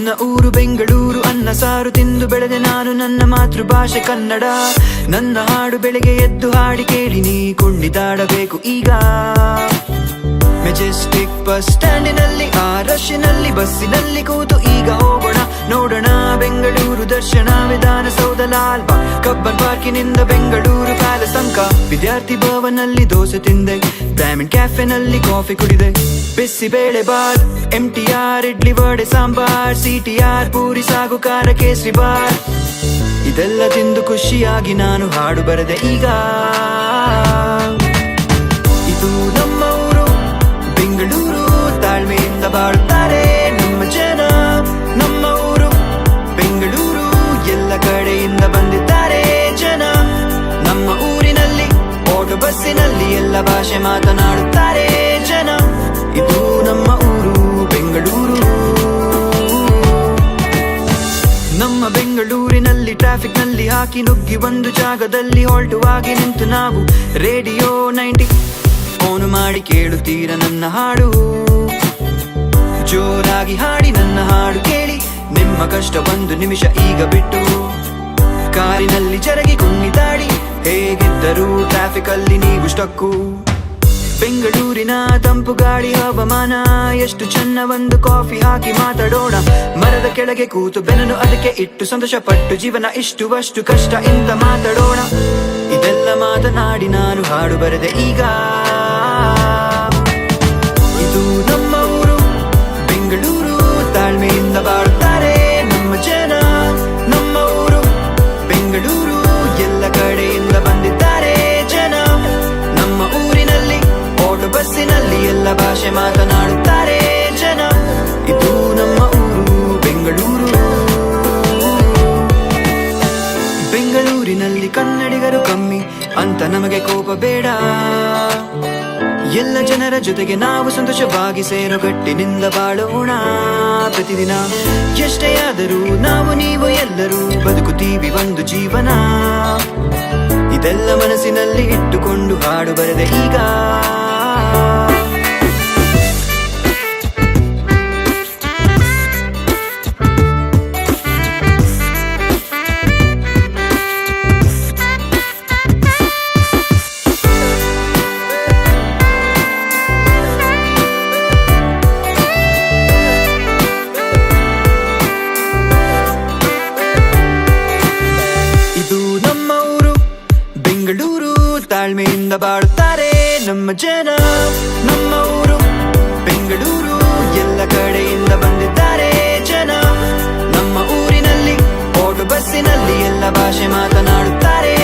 ನನ್ನ ಊರು ಬೆಂಗಳೂರು, ಅನ್ನ ಸಾರು ತಿಂದು ಬೆಳೆದೆ ನಾನು, ನನ್ನ ಮಾತೃಭಾಷೆ ಕನ್ನಡ. ನನ್ನ ಹಾಡು ಬೆಳಗ್ಗೆ ಎದ್ದು ಹಾಡಿ ಕೇಳಿ ನೀ ಕುಣಿದಾಡಬೇಕು ಈಗ. ಮೆಜೆಸ್ಟಿಕ್ ಬಸ್ ಸ್ಟ್ಯಾಂಡಿನಲ್ಲಿ ಆ ರಶ್ಶಿನಲ್ಲಿ ಬಸ್ಸಿನಲ್ಲಿ ಕೂತು ಈಗ ಹೋಗೋಣ ನೋಡೋಣ ಬೆಂಗಳೂರು ದರ್ಶನ, ವಿಧಾನಸೌಧ, ಲಾಲ್ ಬಾಗ್, ಕಬ್ಬನ್ ಪಾರ್ಕಿನಿಂದ ಬೆಂಗಳೂರು ಪ್ಯಾಲೇಸ್ ತನಕ. ವಿದ್ಯಾರ್ಥಿ ಭವನಲ್ಲಿ ದೋಸೆ ತಿಂದೆ, ಬ್ರಾಹ್ಮಿನ್ ಕ್ಯಾಫೆನಲ್ಲಿ ಕಾಫಿ ಕುಡಿದೆ. ಬಿಸಿಬೇಳೆ ಬಾತ್, MTR ಇಡ್ಲಿ ವಡೆ ಸಾಂಬಾರ್, CTR ಪೂರಿ ಸಾಗು ಖಾರ ಕೇಸರಿ ಬಾರ್. ಇದೆಲ್ಲ ತಿಂದು ಖುಷಿಯಾಗಿ ನಾನು ಹಾಡು ಬರೆದೆ ಈಗ. ಇದು ನಮ್ಮ ಊರು ಬೆಂಗಳೂರು, ತಾಳ್ಮೆಯಿಂದ ಬಾಳುತ್ತಾರೆ ನಮ್ಮ ಜನ. ನಮ್ಮ ಊರು ಬೆಂಗಳೂರು, ಎಲ್ಲ ಕಡೆಯಿಂದ ಬಂದಿದ್ದಾರೆ ಜನ. ನಮ್ಮ ಊರಿನಲ್ಲಿ ಆಟೋ ಬಸ್ಸಿನಲ್ಲಿ ಎಲ್ಲ ಭಾಷೆ ಮಾತನಾಡುತ್ತಾರೆ ಜನ. ಇದು ನಮ್ಮ ಊರು ಬೆಂಗಳೂರು. ನಮ್ಮ ಬೆಂಗಳೂರಿನಲ್ಲಿ ಟ್ರಾಫಿಕ್ ನಲ್ಲಿ ಹಾಕಿ ನುಗ್ಗಿ ಒಂದು ಜಾಗದಲ್ಲಿ ಹೊರಟುವಾಗಿ ನಿಂತು ನಾವು ರೇಡಿಯೋ 90 ಫೋನು ಮಾಡಿ ಕೇಳುತ್ತೀರ ನನ್ನ ಹಾಡು. ಜೋರಾಗಿ ಹಾಡಿ ನನ್ನ ಹಾಡು ಕೇಳಿ, ನಿಮ್ಮ ಕಷ್ಟ ಒಂದು ನಿಮಿಷ ಈಗ ಬಿಟ್ಟು. ಕಾರಿನಲ್ಲಿ ಜರಗಿ ಕುಣಿದಾಡಿ, ಹೇಗಿದ್ದರೂ ಟ್ರಾಫಿಕ್ ಅಲ್ಲಿ ನೀವು ಸ್ಟಕ್ಕು. ಬೆಂಗಳೂರಿನ ತಂಪು ಗಾಳಿ ಹವಾಮಾನ ಎಷ್ಟು ಚೆನ್ನ, ಒಂದು ಕಾಫಿ ಹಾಕಿ ಮಾತಾಡೋಣ. ಮರದ ಕೆಳಗೆ ಕೂತು ಬೆನ್ನನ್ನು ಅದಕ್ಕೆ ಇಟ್ಟು ಸಂತೋಷ ಪಟ್ಟು, ಜೀವನ ಇಷ್ಟು ಅಷ್ಟು ಕಷ್ಟ ಇಂದ ಮಾತಾಡೋಣ. ಇದೆಲ್ಲ ಮಾತನಾಡಿ ನಾನು ಹಾಡು ಬರೆದೆ ಈಗ. ಇದು ನಮ್ಮ ಊರು ಬೆಂಗಳೂರು, ತಾಳ್ಮೆಯಿಂದ ಬಾಳುತ್ತಾರೆ ನಮ್ಮ ಜನ. ನಮ್ಮ ಊರು ಬೆಂಗಳೂರು, ಎಲ್ಲ ಕಡೆಯಿಂದ ಬಂದಿದ್ದಾರೆ ಜನ. ನಮ್ಮ ಊರಿನಲ್ಲಿ ಆಟೋ ಬಸ್ಸಿನಲ್ಲಿ ಎಲ್ಲ ಭಾಷೆ ಮಾತನಾಡುತ್ತಾರೆ ಜನ. ಇದು ನಮ್ಮ ಊರು ಬೆಂಗಳೂರು. ಬೆಂಗಳೂರಿನಲ್ಲಿ ಕನ್ನಡಿಗರು ಕಮ್ಮಿ ಅಂತ ನಮಗೆ ಕೋಪ ಬೇಡ. ಎಲ್ಲ ಜನರ ಜೊತೆಗೆ ನಾವು ಸಂತೋಷವಾಗಿ ಸೇರುಗಟ್ಟಿನಿಂದ ಬಾಳೋಣ ಪ್ರತಿದಿನ. ಎಷ್ಟೇ ಆದರೂ ನಾವು ನೀವು ಎಲ್ಲರೂ ಬದುಕುತ್ತೀವಿ ಒಂದು ಜೀವನ. ಇದೆಲ್ಲ ಮನಸ್ಸಿನಲ್ಲಿ ಇಟ್ಟುಕೊಂಡು ಹಾಡು ಬರೆದೆ ಈಗ. ಬೆಂಗಳೂರು, ತಾಳ್ಮೆಯಿಂದ ಬಾಳುತ್ತಾರೆ ನಮ್ಮ ಜನ. ನಮ್ಮ ಊರು ಬೆಂಗಳೂರು, ಎಲ್ಲ ಕಡೆಯಿಂದ ಬಂದಿದ್ದಾರೆ ಜನ. ನಮ್ಮ ಊರಿನಲ್ಲಿ ಆಟೋ ಬಸ್ಸಿನಲ್ಲಿ ಎಲ್ಲ ಭಾಷೆ ಮಾತನಾಡುತ್ತಾರೆ